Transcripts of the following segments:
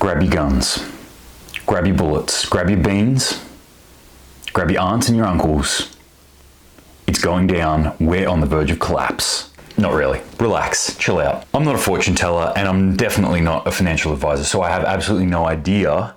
grab your guns, grab your bullets, grab your beans, grab your aunts and your uncles. It's going down. We're on the verge of collapse. Not really. Relax, chill out. I'm not a fortune teller and I'm definitely not a financial advisor, so I have absolutely no idea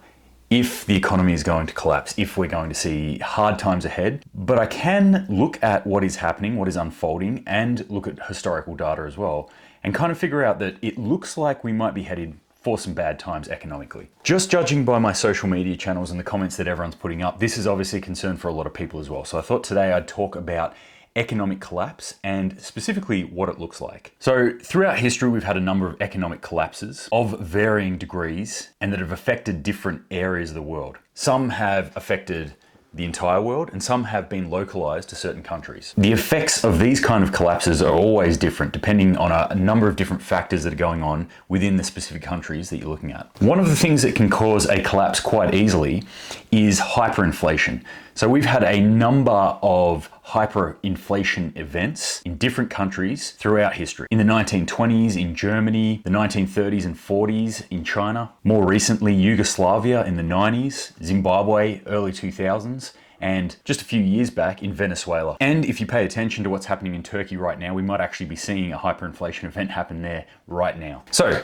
if the economy is going to collapse, if we're going to see hard times ahead. But I can look at what is happening, what is unfolding, and look at historical data as well, and kind of figure out that it looks like we might be headed for some bad times economically. Just judging by my social media channels and the comments that everyone's putting up, this is obviously a concern for a lot of people as well. So I thought today I'd talk about economic collapse and specifically what it looks like. So throughout history, we've had a number of economic collapses of varying degrees and that have affected different areas of the world. Some have affected the entire world and some have been localized to certain countries. The effects of these kind of collapses are always different depending on a number of different factors that are going on within the specific countries that you're looking at. One of the things that can cause a collapse quite easily is hyperinflation. So we've had a number of hyperinflation events in different countries throughout history. In the 1920s in Germany, the 1930s and 40s in China, more recently Yugoslavia in the 90s, Zimbabwe early 2000s, and just a few years back in Venezuela. And if you pay attention to what's happening in Turkey right now, we might actually be seeing a hyperinflation event happen there right now. So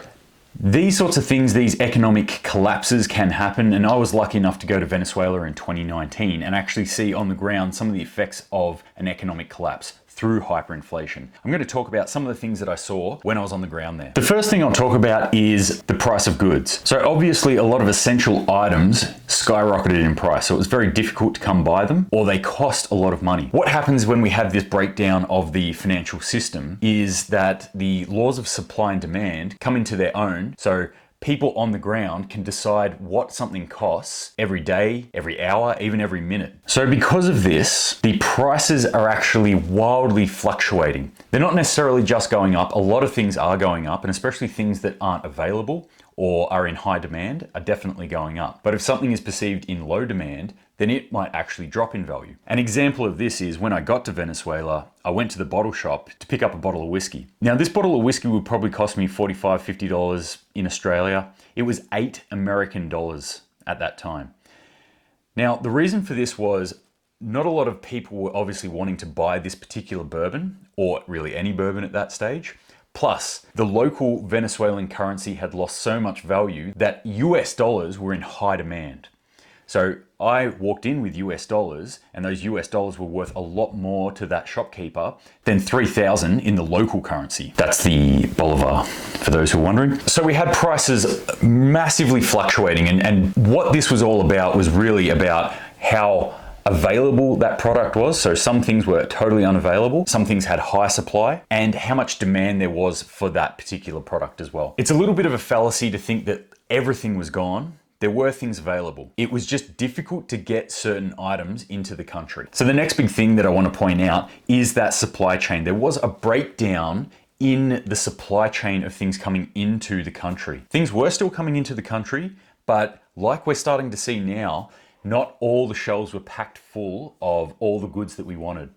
these sorts of things, these economic collapses can happen, and I was lucky enough to go to Venezuela in 2019 and actually see on the ground some of the effects of an economic collapse through hyperinflation. I'm going to talk about some of the things that I saw when I was on the ground there. The first thing I'll talk about is the price of goods. So obviously a lot of essential items skyrocketed in price, so it was very difficult to come by them, or they cost a lot of money. What happens when we have this breakdown of the financial system is that the laws of supply and demand come into their own. So people on the ground can decide what something costs every day, every hour, even every minute. So because of this, the prices are actually wildly fluctuating. They're not necessarily just going up. A lot of things are going up, and especially things that aren't available or are in high demand are definitely going up. But if something is perceived in low demand, then it might actually drop in value. An example of this is when I got to Venezuela, I went to the bottle shop to pick up a bottle of whiskey. Now this bottle of whiskey would probably cost me $45, $50 in Australia. It was $8 American at that time. Now the reason for this was not a lot of people were obviously wanting to buy this particular bourbon, or really any bourbon at that stage. Plus, the local Venezuelan currency had lost so much value that US dollars were in high demand. So I walked in with US dollars, and those US dollars were worth a lot more to that shopkeeper than 3,000 in the local currency. That's the Bolivar, for those who are wondering. So we had prices massively fluctuating, and what this was all about was really about how available that product was. So some things were totally unavailable, some things had high supply, and how much demand there was for that particular product as well. It's a little bit of a fallacy to think that everything was gone. There were things available. It was just difficult to get certain items into the country. So the next big thing that I want to point out is that supply chain. There was a breakdown in the supply chain of things coming into the country. Things were still coming into the country, but like we're starting to see now, not all the shelves were packed full of all the goods that we wanted.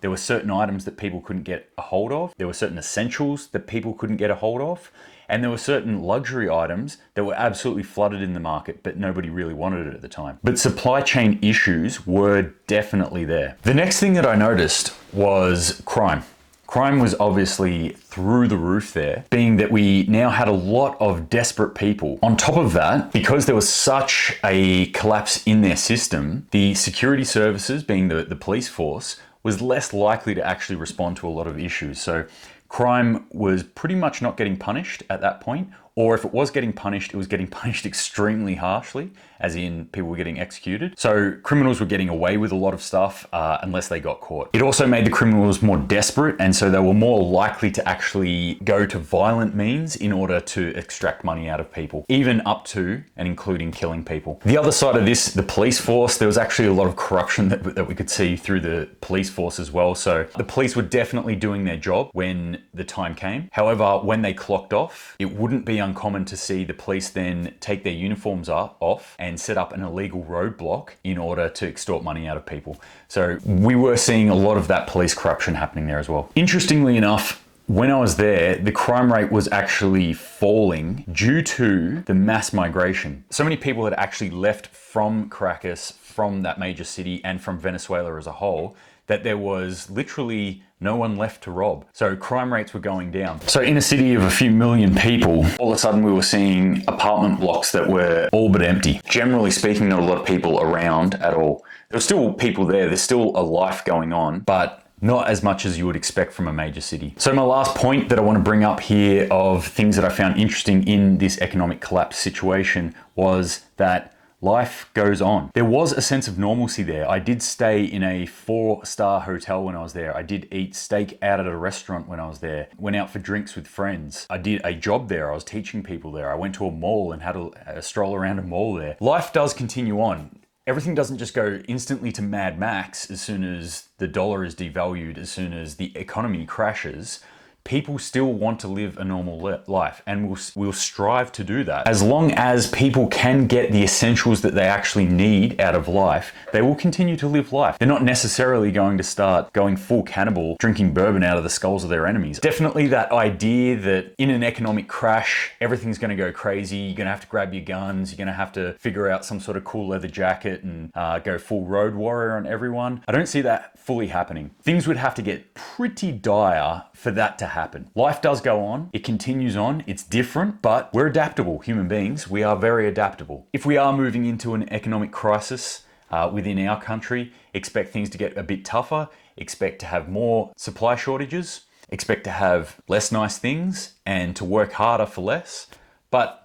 There were certain items that people couldn't get a hold of. There were certain essentials that people couldn't get a hold of. And there were certain luxury items that were absolutely flooded in the market, but nobody really wanted it at the time. But supply chain issues were definitely there. The next thing that I noticed was crime. Crime was obviously through the roof there, being that we now had a lot of desperate people. On top of that, because there was such a collapse in their system, the security services, being the police force, was less likely to actually respond to a lot of issues. So crime was pretty much not getting punished at that point, or if it was getting punished, it was getting punished extremely harshly, as in people were getting executed. So criminals were getting away with a lot of stuff unless they got caught. It also made the criminals more desperate, and so they were more likely to actually go to violent means in order to extract money out of people, even up to and including killing people. The other side of this, the police force, there was actually a lot of corruption that we could see through the police force as well. So the police were definitely doing their job when the time came. However, when they clocked off, it wouldn't be uncommon to see the police then take their uniforms off and set up an illegal roadblock in order to extort money out of people. So we were seeing a lot of that police corruption happening there as well. Interestingly enough, when I was there, the crime rate was actually falling due to the mass migration. So many people had actually left from Caracas, from that major city, and from Venezuela as a whole, that there was literally no one left to rob. So crime rates were going down. So in a city of a few million people, all of a sudden we were seeing apartment blocks that were all but empty. Generally speaking, not a lot of people around at all. There were still people there, there's still a life going on, but not as much as you would expect from a major city. So my last point that I want to bring up here of things that I found interesting in this economic collapse situation was that life goes on. There was a sense of normalcy there. I did stay in a 4-star hotel when I was there. I did eat steak out at a restaurant when I was there. Went out for drinks with friends. I did a job there. I was teaching people there. I went to a mall and had a stroll around a mall there. Life does continue on. Everything doesn't just go instantly to Mad Max as soon as the dollar is devalued, as soon as the economy crashes. People still want to live a normal life, and we'll strive to do that. As long as people can get the essentials that they actually need out of life, they will continue to live life. They're not necessarily going to start going full cannibal, drinking bourbon out of the skulls of their enemies. Definitely that idea that in an economic crash, everything's going to go crazy. You're going to have to grab your guns. You're going to have to figure out some sort of cool leather jacket and go full road warrior on everyone. I don't see that fully happening. Things would have to get pretty dire for that to happen. Life does go on, it continues on, it's different, but we're adaptable, human beings, we are very adaptable. If we are moving into an economic crisis within our country, expect things to get a bit tougher, expect to have more supply shortages, expect to have less nice things and to work harder for less, but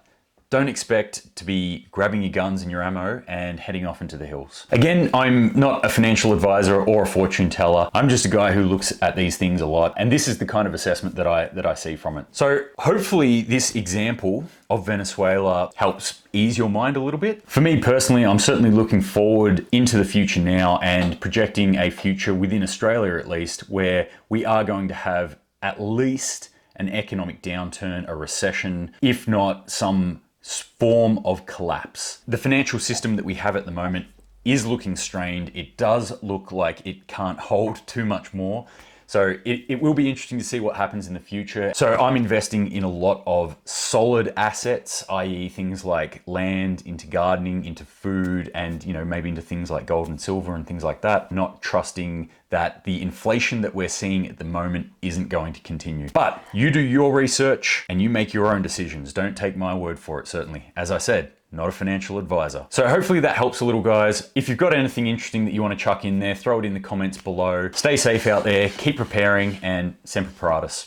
don't expect to be grabbing your guns and your ammo and heading off into the hills. Again, I'm not a financial advisor or a fortune teller. I'm just a guy who looks at these things a lot, and this is the kind of assessment that I see from it. So hopefully this example of Venezuela helps ease your mind a little bit. For me personally, I'm certainly looking forward into the future now and projecting a future within Australia at least, where we are going to have at least an economic downturn, a recession, if not some form of collapse. The financial system that we have at the moment is looking strained. It does look like it can't hold too much more. So it will be interesting to see what happens in the future. So I'm investing in a lot of solid assets, i.e. things like land, into gardening, into food, and maybe into things like gold and silver and things like that. Not trusting that the inflation that we're seeing at the moment isn't going to continue. But you do your research and you make your own decisions. Don't take my word for it, certainly. As I said, not a financial advisor. So hopefully that helps a little, guys. If you've got anything interesting that you want to chuck in there, throw it in the comments below. Stay safe out there, keep preparing, and Semper Paratus.